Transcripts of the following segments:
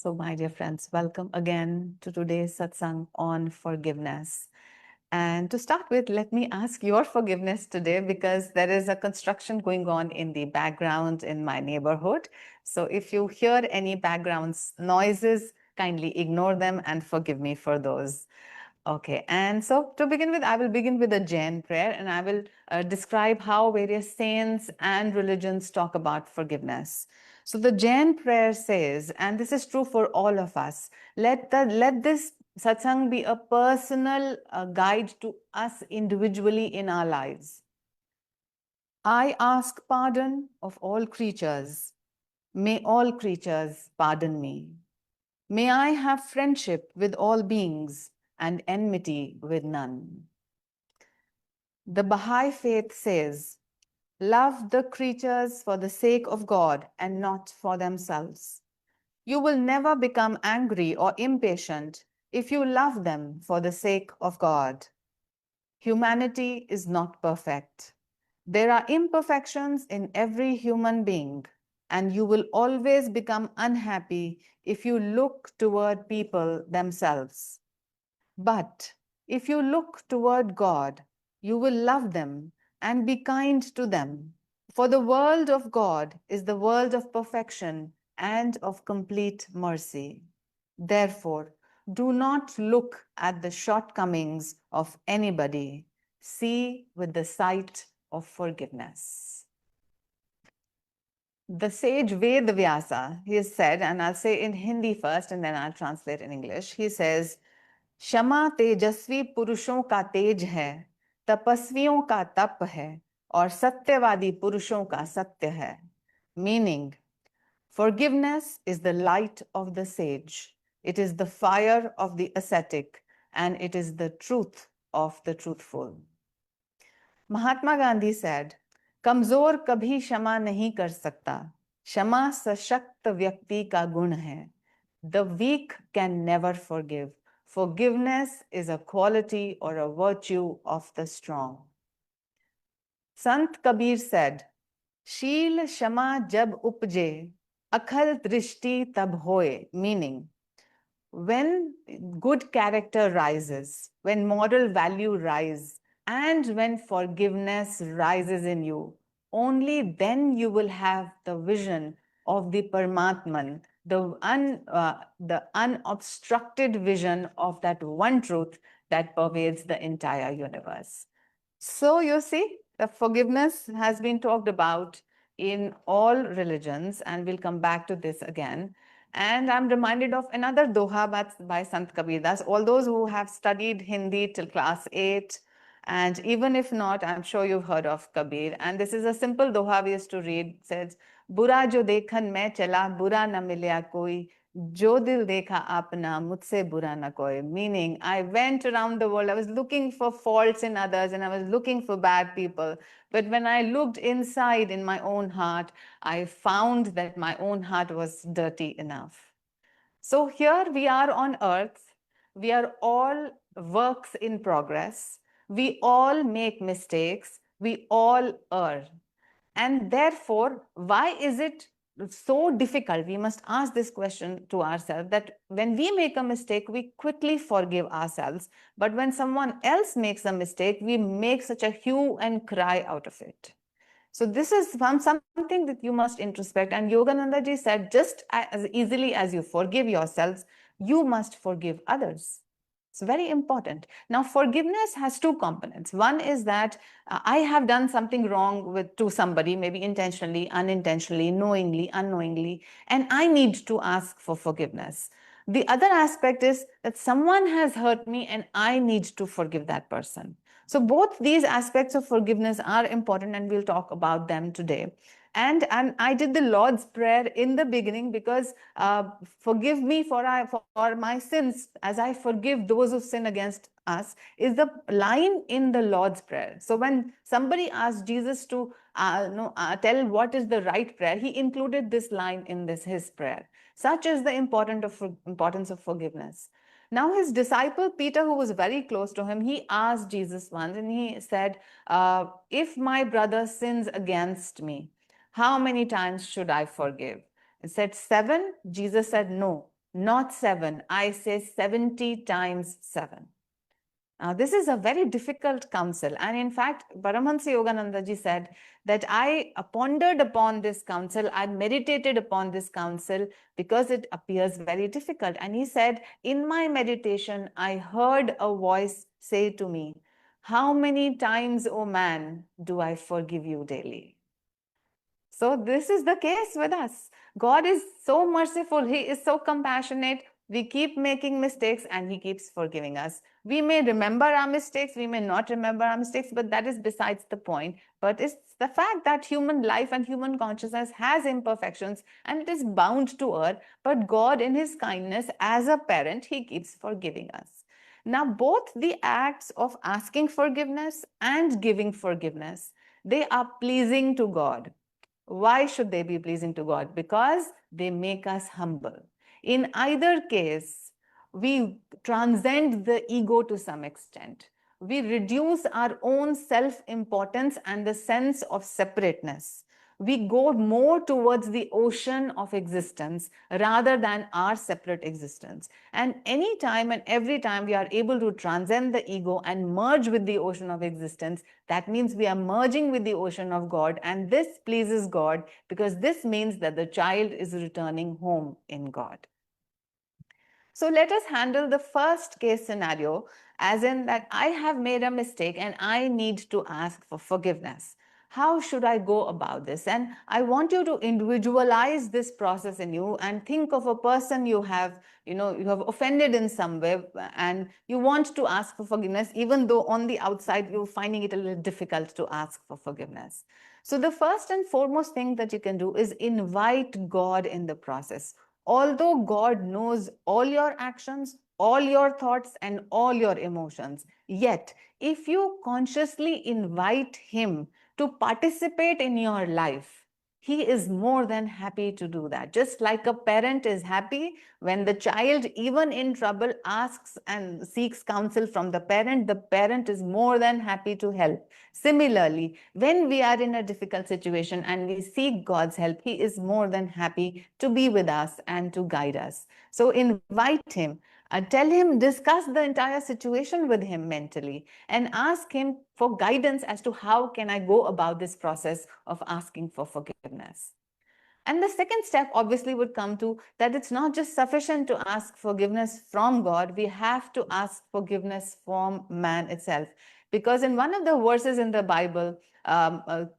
So, my dear friends, welcome again to today's Satsang on forgiveness. And to start with, let me ask your forgiveness today because there is a construction going on in the background in my neighborhood. So, if you hear any background noises, kindly ignore them and forgive me for those. Okay, and so to begin with, I will begin with a Jain prayer and I will describe how various saints and religions talk about forgiveness. So the Jain prayer says, and this is true for all of us, let this satsang be a personal guide to us individually in our lives. I ask pardon of all creatures. May all creatures pardon me. May I have friendship with all beings and enmity with none. The Baha'i faith says, love the creatures for the sake of God and not for themselves. You will never become angry or impatient if you love them for the sake of God. Humanity is not perfect. There are imperfections in every human being, and you will always become unhappy if you look toward people themselves. But if you look toward God, you will love them and be kind to them. For the world of God is the world of perfection and of complete mercy. Therefore, do not look at the shortcomings of anybody. See with the sight of forgiveness. The sage Vyasa, he has said, and I'll say in Hindi first and then I'll translate in English. He says, क्षमा तेजस्वी पुरुषों का तेज है, तपस्वियों का तप है और सत्यवादी पुरुषों का सत्य है. Meaning, forgiveness is the light of the sage, it is the fire of the ascetic, and it is the truth of the truthful. Mahatma Gandhi said, कमजोर कभी क्षमा नहीं कर सकता, क्षमा सशक्त व्यक्ति का गुण है. The weak can never forgive. Forgiveness is a quality or a virtue of the strong. Sant Kabir said, Sheel Shama jab upje, akhal drishti tab hoye, meaning, when good character rises, when moral value rises, and when forgiveness rises in you, only then you will have the vision of the Paramatman, the unobstructed vision of that one truth that pervades the entire universe. So you see, the forgiveness has been talked about in all religions, and we'll come back to this again. And I'm reminded of another doha by Sant Kabir Das. All those who have studied Hindi till class 8, and even if not, I'm sure you've heard of Kabir. And this is a simple doha we used to read. It says, Bura jo dekhan main chala, bura na milya koi. Jo dil dekha apna, mujhse bura na koi. Meaning, I went around the world, I was looking for faults in others and I was looking for bad people. But when I looked inside in my own heart, I found that my own heart was dirty enough. So here we are on earth. We are all works in progress. We all make mistakes. We all err. And therefore, why is it so difficult? We must ask this question to ourselves, that when we make a mistake, we quickly forgive ourselves. But when someone else makes a mistake, we make such a hue and cry out of it. So this is something that you must introspect. And Yogananda ji said, just as easily as you forgive yourselves, you must forgive others. It's very important. Now, forgiveness has two components. One is that I have done something wrong to somebody, maybe intentionally, unintentionally, knowingly, unknowingly, and I need to ask for forgiveness. The other aspect is that someone has hurt me and I need to forgive that person. So both these aspects of forgiveness are important, and we'll talk about them today. And I did the Lord's Prayer in the beginning because forgive me for my sins as I forgive those who sin against us is the line in the Lord's Prayer. So when somebody asked Jesus to tell what is the right prayer, he included this line in his prayer. Such is the importance of forgiveness. Now his disciple Peter, who was very close to him, he asked Jesus once and he said, if my brother sins against me, how many times should I forgive? He said 7. Jesus said no. not 7. I say 70 times 7. Now, this is a very difficult counsel. And in fact, Paramahansa Yogananda ji said that I pondered upon this counsel, I meditated upon this counsel because it appears very difficult. And he said, in my meditation, I heard a voice say to me, how many times, O man, do I forgive you daily? So this is the case with us. God is so merciful. He is so compassionate. We keep making mistakes and he keeps forgiving us. We may remember our mistakes, we may not remember our mistakes, but that is besides the point. But it's the fact that human life and human consciousness has imperfections and it is bound to err. But God, in his kindness, as a parent, he keeps forgiving us. Now, both the acts of asking forgiveness and giving forgiveness, they are pleasing to God. Why should they be pleasing to God? Because they make us humble. In either case, we transcend the ego to some extent. We reduce our own self-importance and the sense of separateness. We go more towards the ocean of existence rather than our separate existence. And any time and every time we are able to transcend the ego and merge with the ocean of existence, that means we are merging with the ocean of God, and this pleases God because this means that the child is returning home in God. So let us handle the first case scenario, as in that I have made a mistake and I need to ask for forgiveness. How should I go about this? And I want you to individualize this process in you and think of a person you have offended in some way and you want to ask for forgiveness, even though on the outside you're finding it a little difficult to ask for forgiveness. So the first and foremost thing that you can do is invite God in the process. Although God knows all your actions, all your thoughts, and all your emotions, yet if you consciously invite Him to participate in your life, He is more than happy to do that. Just like a parent is happy when the child, even in trouble, asks and seeks counsel from the parent is more than happy to help. Similarly, when we are in a difficult situation and we seek God's help, He is more than happy to be with us and to guide us. So invite Him, tell Him, discuss the entire situation with Him mentally, and ask Him for guidance as to how can I go about this process of asking for forgiveness. And the second step obviously would come to that it's not just sufficient to ask forgiveness from God, we have to ask forgiveness from man itself. Because in one of the verses in the Bible,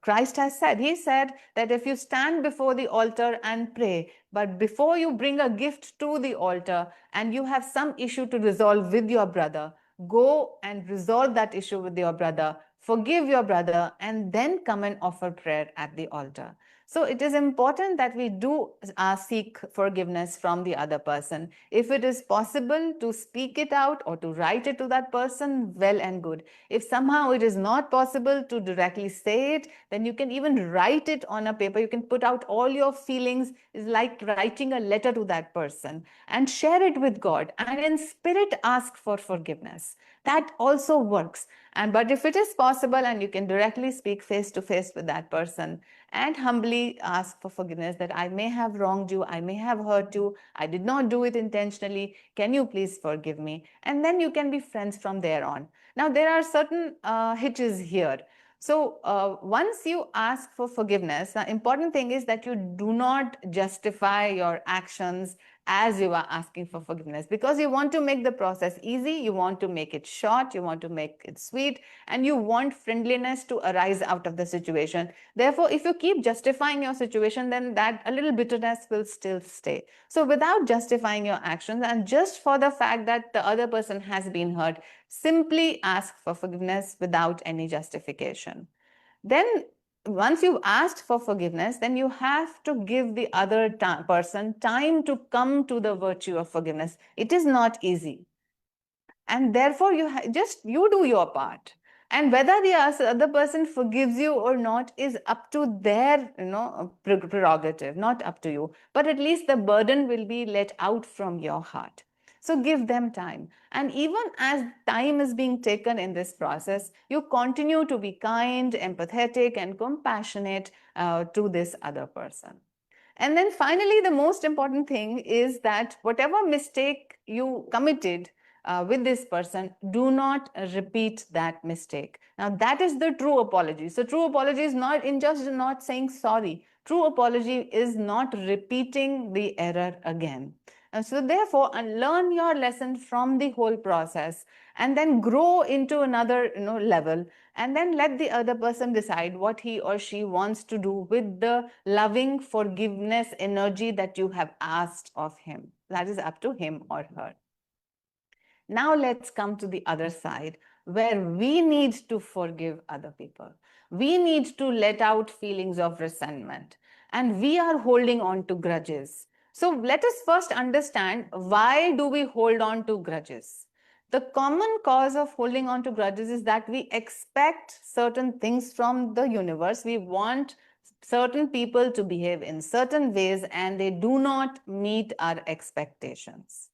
Christ has said, He said that if you stand before the altar and pray, but before you bring a gift to the altar and you have some issue to resolve with your brother, go and resolve that issue with your brother, forgive your brother, and then come and offer prayer at the altar. So it is important that we do seek forgiveness from the other person. If it is possible to speak it out or to write it to that person, well and good. If somehow it is not possible to directly say it, then you can even write it on a paper. You can put out all your feelings. It's like writing a letter to that person and share it with God, and in spirit ask for forgiveness. That also works. But if it is possible and you can directly speak face to face with that person and humbly ask for forgiveness, that I may have wronged you, I may have hurt you, I did not do it intentionally, can you please forgive me? And then you can be friends from there on. Now there are certain hitches here. So once you ask for forgiveness, the important thing is that you do not justify your actions as you are asking for forgiveness, because you want to make the process easy, you want to make it short, you want to make it sweet, and you want friendliness to arise out of the situation. Therefore, if you keep justifying your situation, then that a little bitterness will still stay. So without justifying your actions and just for the fact that the other person has been hurt, simply ask for forgiveness without any justification. Then once you've asked for forgiveness, then you have to give the other person time to come to the virtue of forgiveness. It is not easy. And therefore, you do your part. And whether the other person forgives you or not is up to their prerogative, not up to you. But at least the burden will be let out from your heart. So give them time. And even as time is being taken in this process, you continue to be kind, empathetic, and compassionate to this other person. And then finally, the most important thing is that whatever mistake you committed with this person, do not repeat that mistake. Now, that is the true apology. So, true apology is not in just not saying sorry. True apology is not repeating the error again. And so, therefore, learn your lesson from the whole process and then grow into another level, and then let the other person decide what he or she wants to do with the loving forgiveness energy that you have asked of him. That is up to him or her. Now let's come to the other side, where we need to forgive other people. We need to let out feelings of resentment, and we are holding on to grudges. So let us first understand, why do we hold on to grudges? The common cause of holding on to grudges is that we expect certain things from the universe. We want certain people to behave in certain ways, and they do not meet our expectations.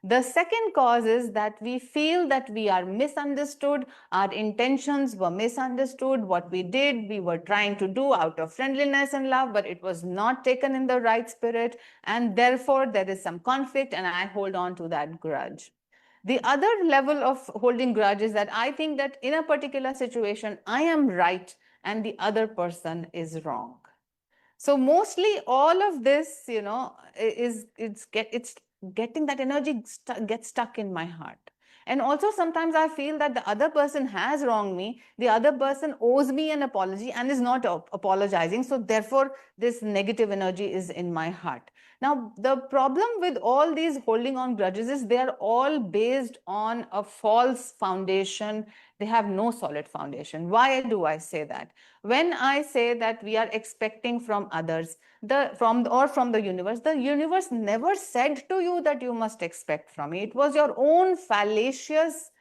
The second cause is that we feel that we are misunderstood, our intentions were misunderstood, what we did, we were trying to do out of friendliness and love, but it was not taken in the right spirit, and therefore there is some conflict, and I hold on to that grudge. The other level of holding grudge is that I think that in a particular situation, I am right and the other person is wrong. So mostly all of this, it's getting that energy gets stuck in my heart. And also sometimes I feel that the other person has wronged me, the other person owes me an apology and is not apologizing. So therefore, this negative energy is in my heart. Now, the problem with all these holding on grudges is they are all based on a false foundation. They have no solid foundation. Why do I say that? When I say that we are expecting from others, from the universe never said to you that you must expect from me. It was your own fallacious,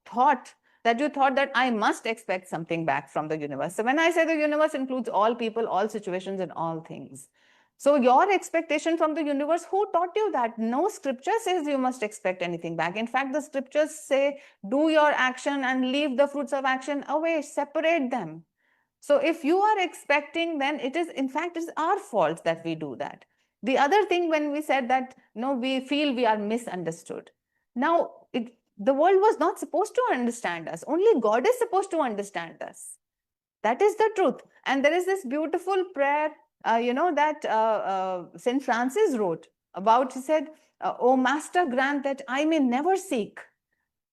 thought, that you thought that I must expect something back from the universe. So when I say the universe includes all people, all situations, and all things. So your expectation from the universe, who taught you that? No scripture says you must expect anything back. In fact, the scriptures say, do your action and leave the fruits of action away, separate them. So if you are expecting, then it is, in fact, it's our fault that we do that. The other thing, when we said that, no, we feel we are misunderstood. Now, the world was not supposed to understand us. Only God is supposed to understand us. That is the truth. And there is this beautiful prayer, that St. Francis wrote about. He said, "O Master, grant that I may never seek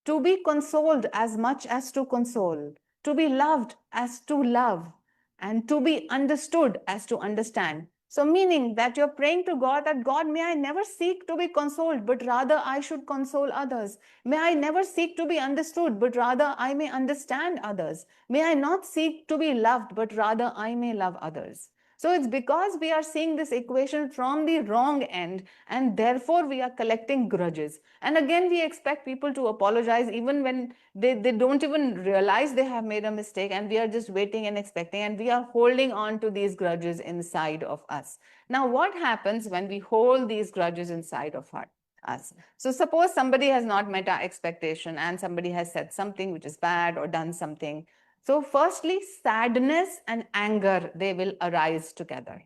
to be consoled as much as to console, to be loved as to love, and to be understood as to understand." So meaning that you're praying to God that, God, may I never seek to be consoled, but rather I should console others. May I never seek to be understood, but rather I may understand others. May I not seek to be loved, but rather I may love others. So it's because we are seeing this equation from the wrong end, and therefore we are collecting grudges. And again, we expect people to apologize even when they don't even realize they have made a mistake, and we are just waiting and expecting, and we are holding on to these grudges inside of us. Now, what happens when we hold these grudges inside of us? So suppose somebody has not met our expectation, and somebody has said something which is bad or done something. So firstly, sadness and anger, they will arise together.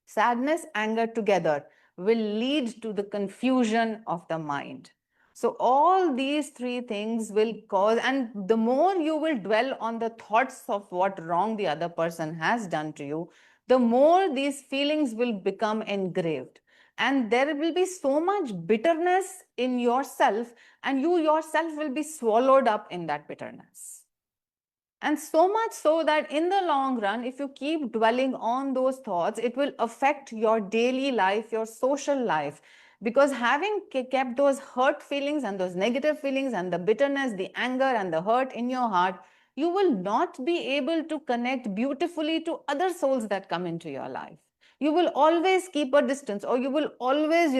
Sadness, anger together will lead to the confusion of the mind. So all these three things will cause, and the more you will dwell on the thoughts of what wrong the other person has done to you, the more these feelings will become engraved. And there will be so much bitterness in yourself, and you yourself will be swallowed up in that bitterness. And so much so that in the long run, if you keep dwelling on those thoughts, it will affect your daily life, your social life. Because having kept those hurt feelings and those negative feelings and the bitterness, the anger and the hurt in your heart, you will not be able to connect beautifully to other souls that come into your life. You will always keep a distance, or you will always,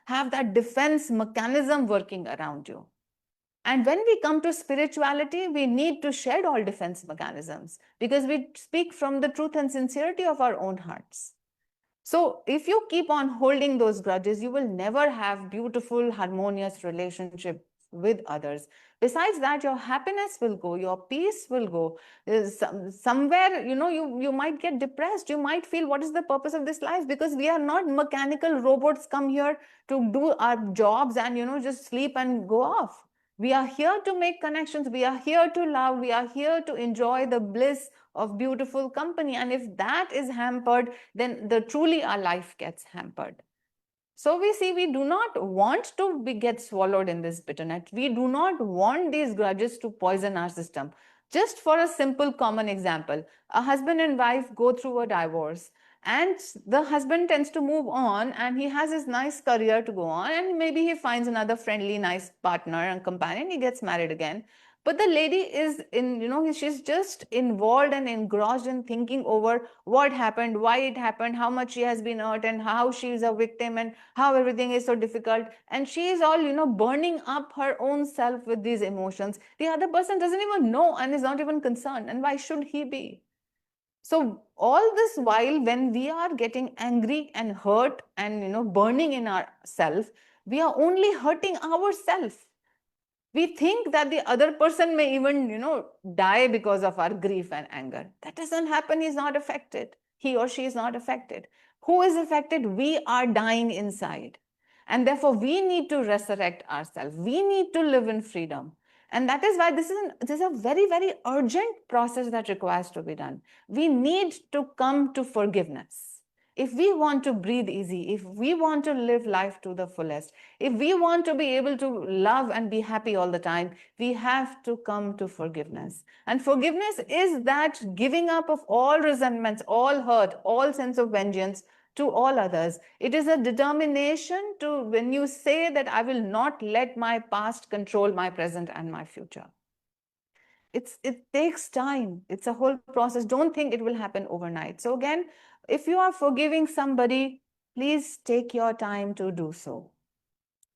have that defense mechanism working around you. And when we come to spirituality, we need to shed all defense mechanisms, because we speak from the truth and sincerity of our own hearts. So if you keep on holding those grudges, you will never have beautiful, harmonious relationships with others. Besides that, your happiness will go, your peace will go. Somewhere, you might get depressed. You might feel, what is the purpose of this life? Because we are not mechanical robots come here to do our jobs and, just sleep and go off. We are here to make connections. We are here to love. We are here to enjoy the bliss of beautiful company. And if that is hampered, then truly our life gets hampered. So we see, we do not want to get swallowed in this bitter net. We do not want these grudges to poison our system. Just for a simple common example, a husband and wife go through a divorce, and the husband tends to move on, and he has his nice career to go on, and maybe he finds another friendly, nice partner and companion, he gets married again. But the lady is she's just involved and engrossed in thinking over what happened, why it happened, how much she has been hurt, and how she is a victim, and how everything is so difficult. And she is all, burning up her own self with these emotions. The other person doesn't even know and is not even concerned. And why should he be? So all this while, when we are getting angry and hurt and, burning in ourself, we are only hurting ourselves. We think that the other person may even, die because of our grief and anger. That doesn't happen. He's not affected. He or she is not affected. Who is affected? We are dying inside. And therefore, we need to resurrect ourselves. We need to live in freedom. And that is why this is a very, very urgent process that requires to be done. We need to come to forgiveness. If we want to breathe easy, if we want to live life to the fullest, if we want to be able to love and be happy all the time, we have to come to forgiveness. And forgiveness is that giving up of all resentments, all hurt, all sense of vengeance to all others. It is a determination to, when you say that I will not let my past control my present and my future. It takes time. It's a whole process. Don't think it will happen overnight. So again, if you are forgiving somebody, please take your time to do so.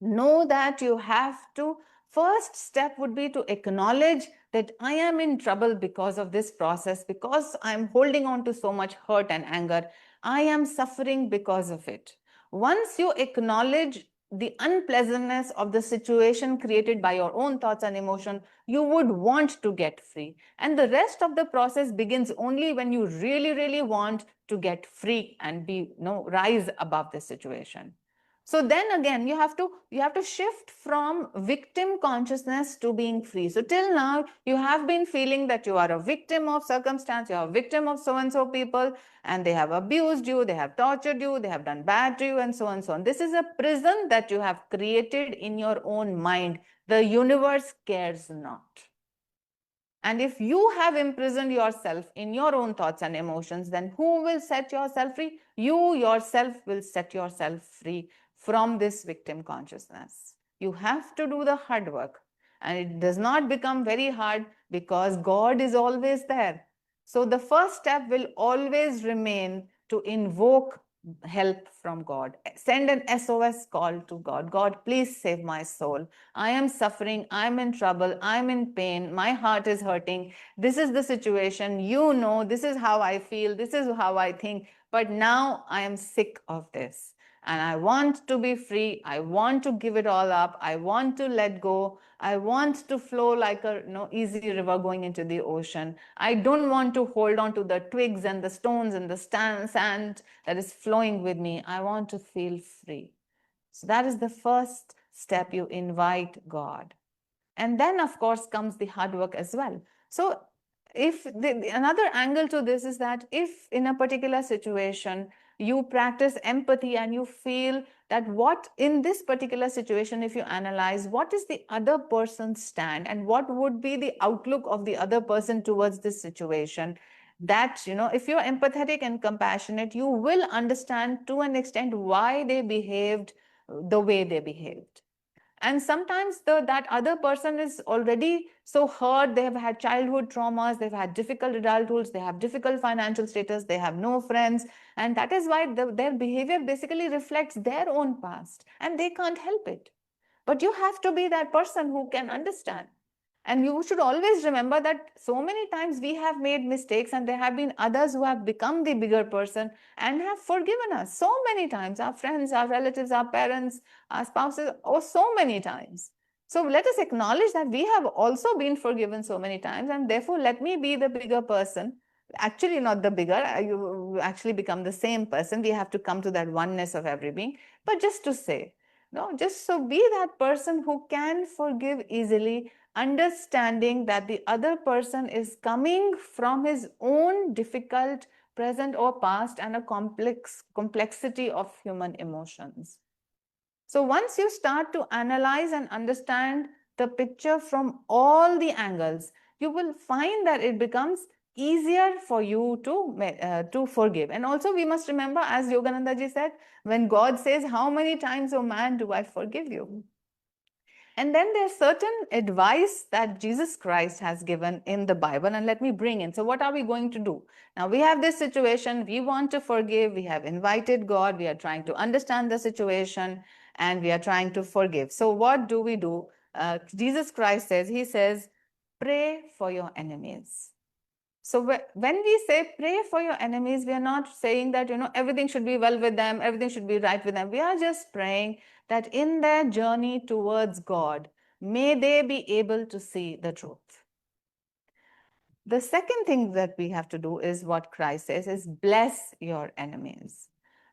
Know that you have to, first step would be to acknowledge that I am in trouble because of this process, because I'm holding on to so much hurt and anger. I am suffering because of it. Once you acknowledge the unpleasantness of the situation created by your own thoughts and emotion, you would want to get free. And the rest of the process begins only when you really, really want to get free and be, rise above the situation. So then again, you have to shift from victim consciousness to being free. So till now, you have been feeling that you are a victim of circumstance, you are a victim of so-and-so people, and they have abused you, they have tortured you, they have done bad to you, and so on and so on. This is a prison that you have created in your own mind. The universe cares not. And if you have imprisoned yourself in your own thoughts and emotions, then who will set yourself free? You yourself will set yourself free from this victim consciousness. You have to do the hard work. And it does not become very hard because God is always there. So the first step will always remain to invoke help from God. Send an SOS call to God. God, please save my soul. I am suffering. I'm in trouble. I'm in pain. My heart is hurting. This is the situation. This is how I feel. This is how I think. But now I am sick of this. And I want to be free. I want to give it all up. I want to let go. I want to flow like a easy river going into the ocean. I don't want to hold on to the twigs and the stones and the sand that is flowing with me. I want to feel free. So that is the first step. You invite God. And then, of course, comes the hard work as well. So if another angle to this is that if in a particular situation, you practice empathy and you feel that what in this particular situation, if you analyze what is the other person's stand and what would be the outlook of the other person towards this situation, that, if you're empathetic and compassionate, you will understand to an extent why they behaved the way they behaved. And sometimes that other person is already so hurt, they have had childhood traumas, they've had difficult adulthoods, they have difficult financial status, they have no friends. And that is why their behavior basically reflects their own past and they can't help it. But you have to be that person who can understand. And you should always remember that so many times we have made mistakes and there have been others who have become the bigger person and have forgiven us so many times, our friends, our relatives, our parents, our spouses, so many times. So let us acknowledge that we have also been forgiven so many times, and therefore let me be the bigger person. Actually, not the bigger, you actually become the same person. We have to come to that oneness of every being. But just to say, no, just so be that person who can forgive easily, understanding that the other person is coming from his own difficult present or past and a complexity of human emotions. So once you start to analyze and understand the picture from all the angles, you will find that it becomes easier for you to forgive. And also we must remember, as Yogananda ji said, when God says, how many times, O man, do I forgive you? And then there's certain advice that Jesus Christ has given in the Bible, and let me bring in. So what are we going to do? Now we have this situation, we want to forgive, we have invited God, we are trying to understand the situation, and we are trying to forgive. So what do we do? Jesus Christ says, he says, pray for your enemies. So when we say pray for your enemies, we are not saying that, everything should be well with them, everything should be right with them. We are just praying that in their journey towards God, may they be able to see the truth. The second thing that we have to do is what Christ says is bless your enemies.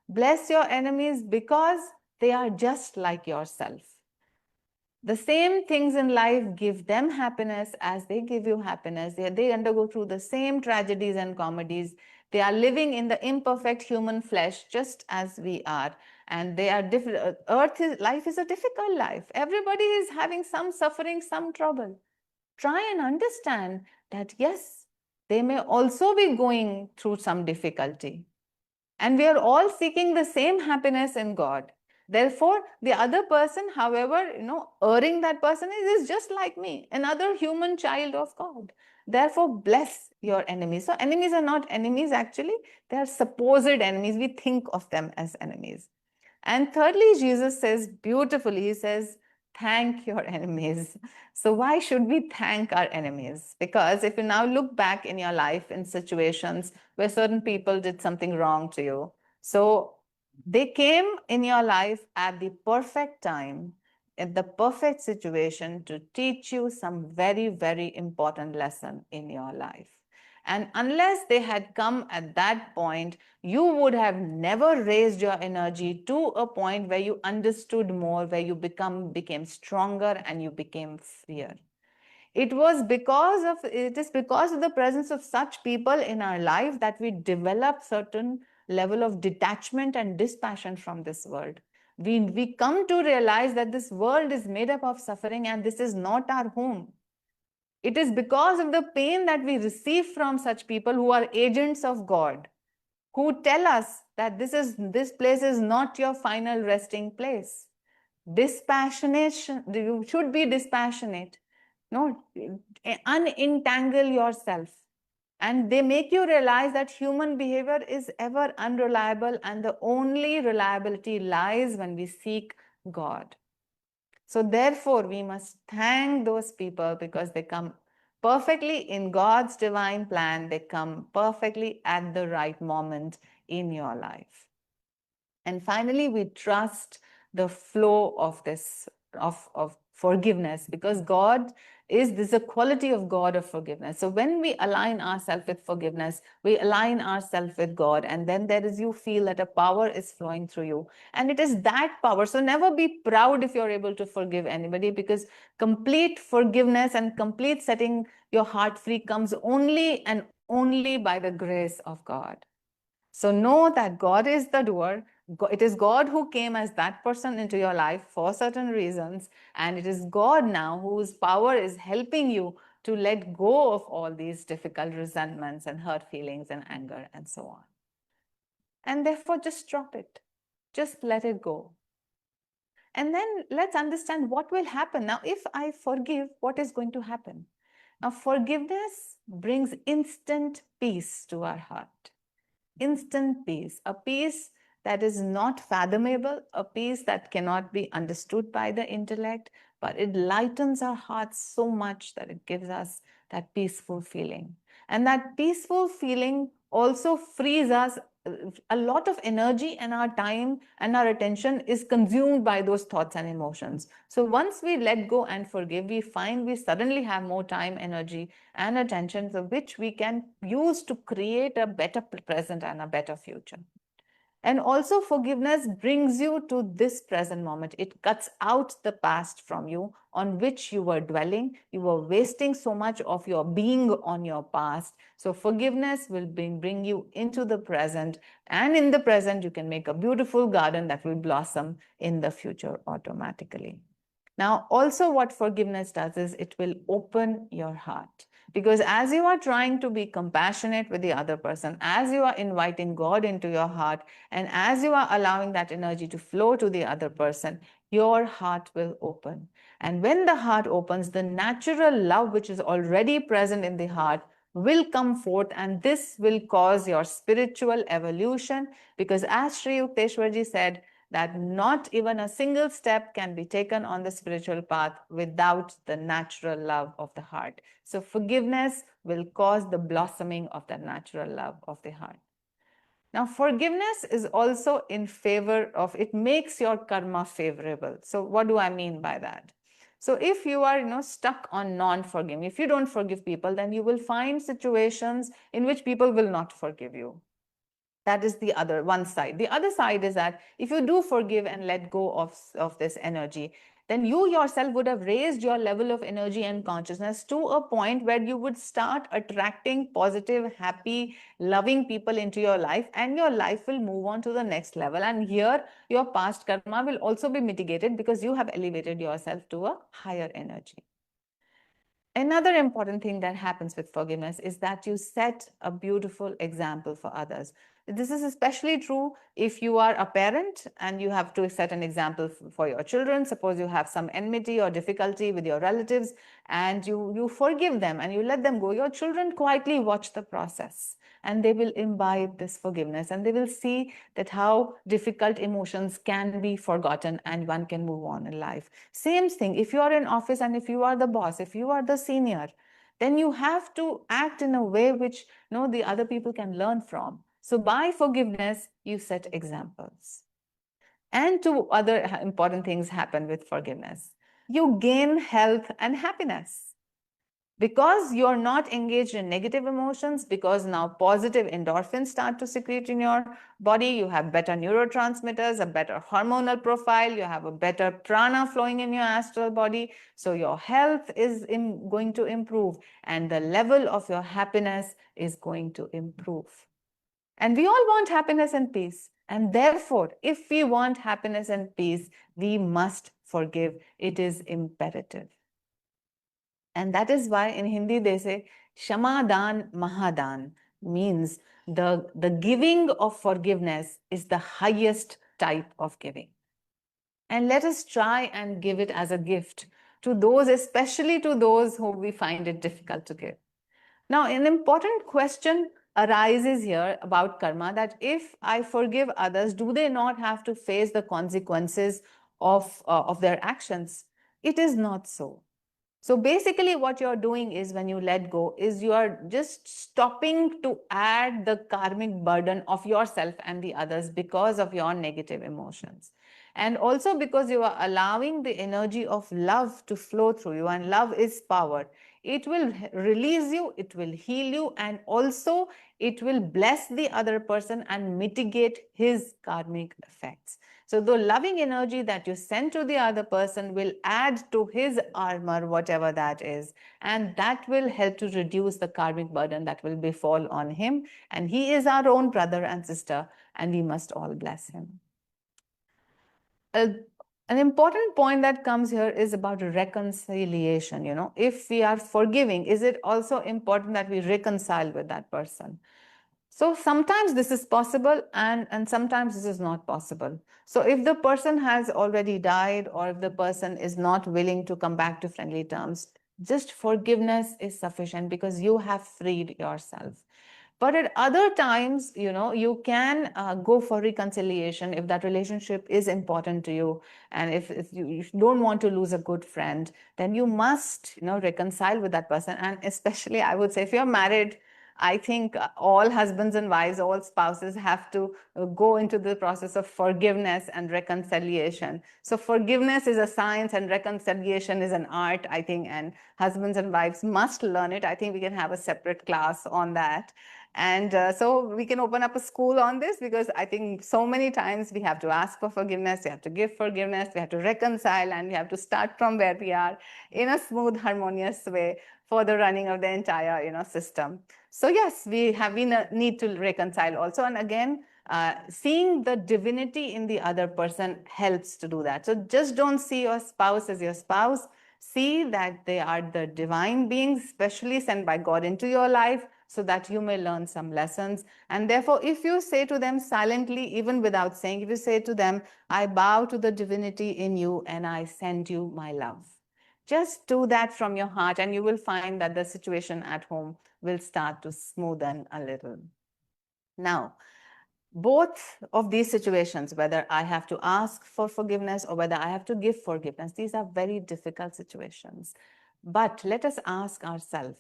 Bless your enemies because they are just like yourself. The same things in life give them happiness as they give you happiness. They undergo through the same tragedies and comedies. They are living in the imperfect human flesh just as we are. And they are different. Life is a difficult life. Everybody is having some suffering, some trouble. Try and understand that yes, they may also be going through some difficulty. And we are all seeking the same happiness in God. Therefore, the other person, however, erring that person is just like me, another human child of God. Therefore, bless your enemies. So enemies are not enemies actually. They are supposed enemies. We think of them as enemies. And thirdly, Jesus says beautifully, he says, thank your enemies. So why should we thank our enemies? Because if you now look back in your life in situations where certain people did something wrong to you, so they came in your life at the perfect time, at the perfect situation to teach you some very, very important lesson in your life. And unless they had come at that point, you would have never raised your energy to a point where you understood more, where you became stronger and you became freer. It is because of the presence of such people in our life that we develop certain level of detachment and dispassion from this world. We come to realize that this world is made up of suffering and this is not our home. It is because of the pain that we receive from such people who are agents of God, who tell us that this place is not your final resting place. Dispassionation, you should be dispassionate. No, unentangle yourself. And they make you realize that human behavior is ever unreliable, and the only reliability lies when we seek God. So therefore, we must thank those people because they come perfectly in God's divine plan. They come perfectly at the right moment in your life. And finally, we trust the flow of this, of forgiveness, because God is a quality of God of forgiveness. So when we align ourselves with forgiveness, we align ourselves with God, and then you feel that a power is flowing through you. And it is that power. So never be proud if you're able to forgive anybody, because complete forgiveness and complete setting your heart free comes only and only by the grace of God. So know that God is the doer. It is God who came as that person into your life for certain reasons. And it is God now whose power is helping you to let go of all these difficult resentments and hurt feelings and anger and so on. And therefore, just drop it. Just let it go. And then let's understand what will happen. Now, if I forgive, what is going to happen? Now, forgiveness brings instant peace to our heart. Instant peace, a peace that is not fathomable, a peace that cannot be understood by the intellect, but it lightens our hearts so much that it gives us that peaceful feeling. And that peaceful feeling also frees us a lot of energy and our time and our attention is consumed by those thoughts and emotions. So once we let go and forgive, we find we suddenly have more time, energy, and attention, so which we can use to create a better present and a better future. And also, forgiveness brings you to this present moment. It cuts out the past from you on which you were dwelling. You were wasting so much of your being on your past. So, forgiveness will bring you into the present. And in the present, you can make a beautiful garden that will blossom in the future automatically. Now, also, what forgiveness does is it will open your heart. Because as you are trying to be compassionate with the other person, as you are inviting God into your heart, and as you are allowing that energy to flow to the other person, your heart will open. And when the heart opens, the natural love which is already present in the heart will come forth, and this will cause your spiritual evolution. Because as Sri Yukteswarji said, that not even a single step can be taken on the spiritual path without the natural love of the heart. So forgiveness will cause the blossoming of the natural love of the heart. Now, forgiveness is also in favor of, it makes your karma favorable. So what do I mean by that? So if you are, stuck on non-forgiving, if you don't forgive people, then you will find situations in which people will not forgive you. That is the other one side. The other side is that if you do forgive and let go of this energy, then you yourself would have raised your level of energy and consciousness to a point where you would start attracting positive, happy, loving people into your life, and your life will move on to the next level. And here, your past karma will also be mitigated because you have elevated yourself to a higher energy. Another important thing that happens with forgiveness is that you set a beautiful example for others. This is especially true if you are a parent and you have to set an example for your children. Suppose you have some enmity or difficulty with your relatives and you forgive them and you let them go. Your children quietly watch the process and they will imbibe this forgiveness and they will see that how difficult emotions can be forgotten and one can move on in life. Same thing, if you are in office and if you are the boss, if you are the senior, then you have to act in a way which the other people can learn from. So by forgiveness, you set examples. And two other important things happen with forgiveness. You gain health and happiness. Because you're not engaged in negative emotions, because now positive endorphins start to secrete in your body, you have better neurotransmitters, a better hormonal profile, you have a better prana flowing in your astral body. So your health is going to improve and the level of your happiness is going to improve. And we all want happiness and peace. And therefore, if we want happiness and peace, we must forgive. It is imperative. And that is why in Hindi they say, Shamadan Mahadan, means the giving of forgiveness is the highest type of giving. And let us try and give it as a gift to those, especially to those who we find it difficult to give. Now, an important question arises here about karma, that if I forgive others, do they not have to face the consequences of their actions? It is not so. So basically what you're doing is, when you let go, is you are just stopping to add the karmic burden of yourself and the others because of your negative emotions. And also because you are allowing the energy of love to flow through you, and love is power. It will release you, it will heal you, and also it will bless the other person and mitigate his karmic effects. So the loving energy that you send to the other person will add to his armor, whatever that is, and that will help to reduce the karmic burden that will befall on him. And he is our own brother and sister, and we must all bless him. An important point that comes here is about reconciliation. If we are forgiving, is it also important that we reconcile with that person? So sometimes this is possible and sometimes this is not possible. So if the person has already died, or if the person is not willing to come back to friendly terms, just forgiveness is sufficient because you have freed yourself. But at other times, you can go for reconciliation if that relationship is important to you. And if you don't want to lose a good friend, then you must, reconcile with that person. And especially, I would say, if you're married, I think all husbands and wives, all spouses have to go into the process of forgiveness and reconciliation. So forgiveness is a science and reconciliation is an art, I think, and husbands and wives must learn it. I think we can have a separate class on that. And so we can open up a school on this, because I think so many times we have to ask for forgiveness, we have to give forgiveness, we have to reconcile, and we have to start from where we are in a smooth, harmonious way for the running of the entire, system. So yes, we need to reconcile also. And again, seeing the divinity in the other person helps to do that. So just don't see your spouse as your spouse. See that they are the divine beings, specially sent by God into your life, so that you may learn some lessons. And therefore, if you say to them silently, even without saying, if you say to them, I bow to the divinity in you and I send you my love. Just do that from your heart, and you will find that the situation at home will start to smoothen a little. Now, both of these situations, whether I have to ask for forgiveness or whether I have to give forgiveness, these are very difficult situations. But let us ask ourselves,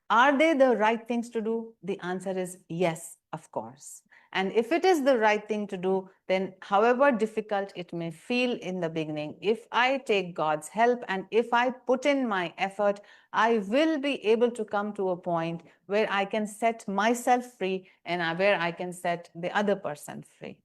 are they the right things to do? The answer is yes, of course. And if it is the right thing to do, then however difficult it may feel in the beginning, if I take God's help and if I put in my effort, I will be able to come to a point where I can set myself free and where I can set the other person free.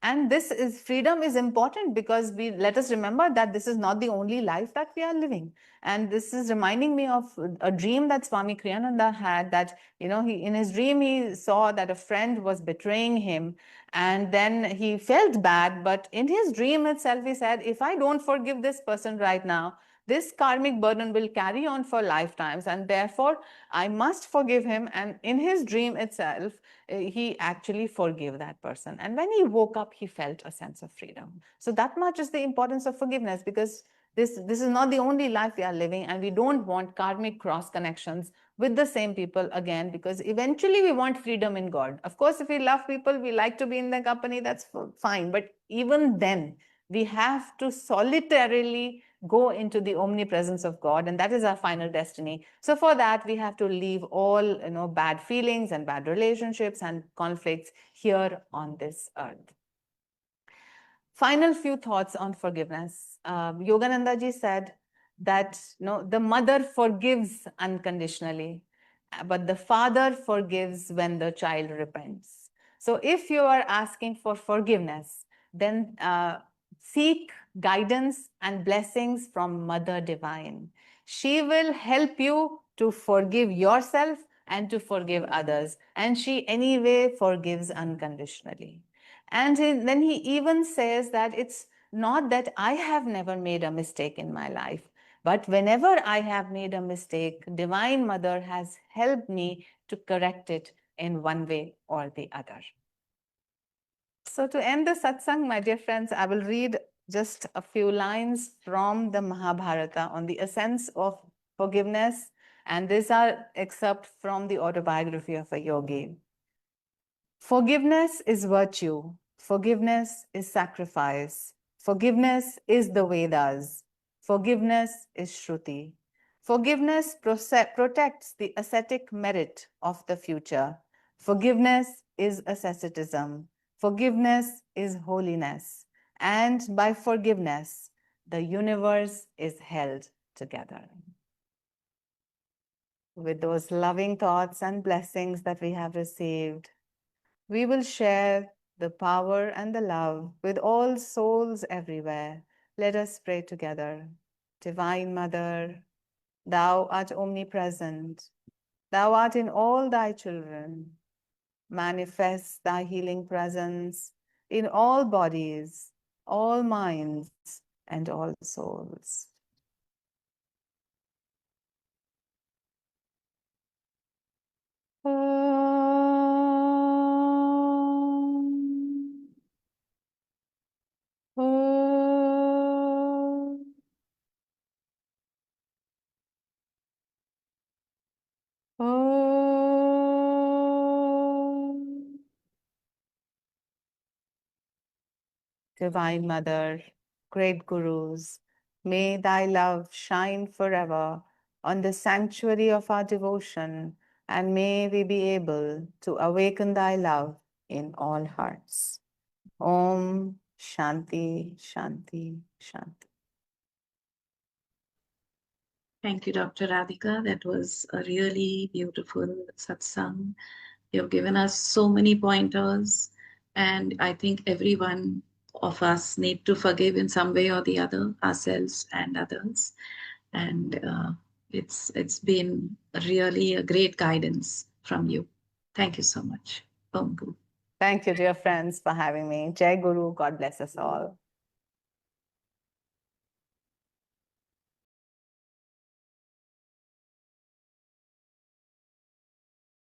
And freedom is important, because let us remember that this is not the only life that we are living. And this is reminding me of a dream that Swami Kriyananda had, that, in his dream, he saw that a friend was betraying him, and then he felt bad. But in his dream itself, he said, if I don't forgive this person right now, this karmic burden will carry on for lifetimes, and therefore I must forgive him. And in his dream itself, he actually forgave that person. And when he woke up, he felt a sense of freedom. So that much is the importance of forgiveness, because this is not the only life we are living, and we don't want karmic cross connections with the same people again, because eventually we want freedom in God. Of course, if we love people, we like to be in their company, that's fine. But even then, we have to solitarily go into the omnipresence of God, and that is our final destiny. So for that, we have to leave all bad feelings and bad relationships and conflicts here on this earth. Final few thoughts on forgiveness. Yogananda ji said that the mother forgives unconditionally, but the father forgives when the child repents. So if you are asking for forgiveness, then seek guidance and blessings from Mother Divine. She will help you to forgive yourself and to forgive others. And she anyway forgives unconditionally. And then he even says that it's not that I have never made a mistake in my life, but whenever I have made a mistake, Divine Mother has helped me to correct it in one way or the other. So to end the satsang, my dear friends, I will read just a few lines from the Mahabharata on the essence of forgiveness. And these are excerpts from the autobiography of a yogi. Forgiveness is virtue. Forgiveness is sacrifice. Forgiveness is the Vedas. Forgiveness is Shruti. Forgiveness protects the ascetic merit of the future. Forgiveness is asceticism. Forgiveness is holiness. And by forgiveness, the universe is held together. With those loving thoughts and blessings that we have received, we will share the power and the love with all souls everywhere. Let us pray together. Divine Mother, Thou art omnipresent. Thou art in all Thy children. Manifest Thy healing presence in all bodies, all minds, and all souls. Divine Mother, great Gurus, may Thy love shine forever on the sanctuary of our devotion, and may we be able to awaken thy love in all hearts. Om Shanti, Shanti, Shanti. Thank you, Dr. Radhika. That was a really beautiful satsang. You've given us so many pointers, and I think every one of us need to forgive in some way or the other, ourselves and others. And it's been really a great guidance from you. Thank you so much. Om Guru. Thank you, dear friends, for having me. Jai Guru. God bless us all.